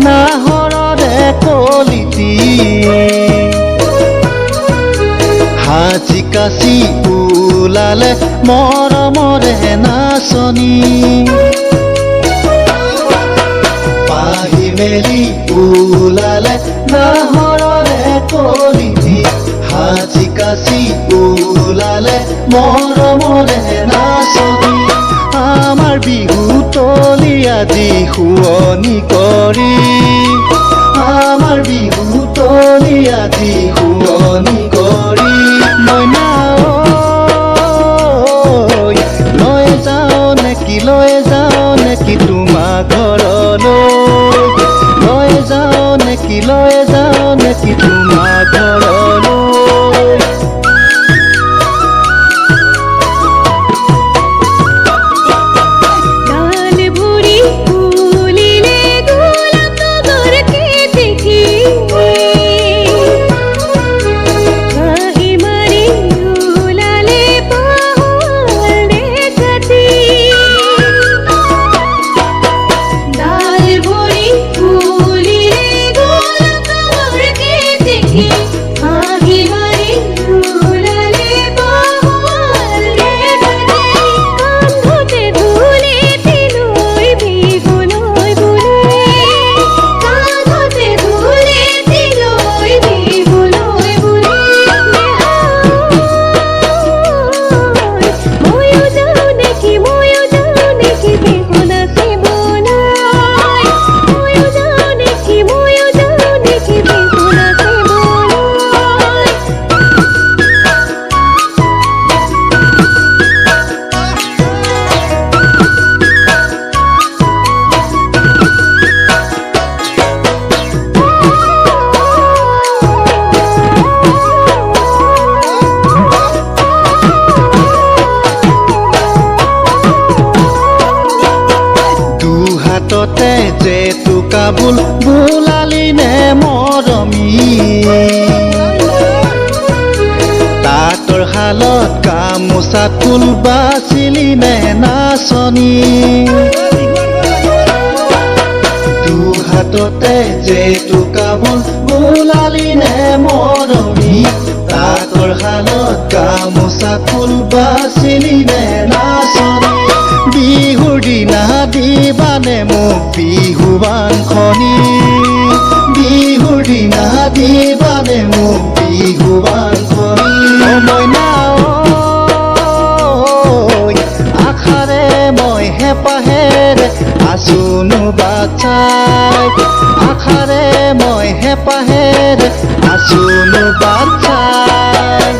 নাহৰৰে কলিতি হাঁচি কাচি ওলালে মৰমৰে নাচনি পাহি মেলি ওলালে নাহৰৰে কলিতি হাঁচি কাচি ওলালে মৰমৰে নাচনি আমাৰ বিহু তলি আজি শুৱনি কৰি আমাৰ বিহু তলি আজি শুৱনি কৰি মইনা লৈ যাওঁ নেকি তোমাৰ ঘৰলৈ লৈ যাওঁ নেকি তোমাৰ ঘৰলৈ জেতুকা বুল বুলালি নে মৰমী তাঁতৰ শালত গামোচা ফুল বাচিলি নে নাচনী দুহাততে জেতুকা বুল বুলালি নে মৰমী তাঁতৰ শালত গামোচা ফুল বাচিলি নে নাচনী বিহুৰ দিনা দিবানে মোক বিহুৱানখনি বিহুৰ দিনা দিবানে মোক বিহুৱানখনি মইনা আশাৰে মই হেঁপাহেৰে আছোনো বাচ্ছাই আশাৰে মই হেঁপাহেৰে আছোনো বাচ্ছাই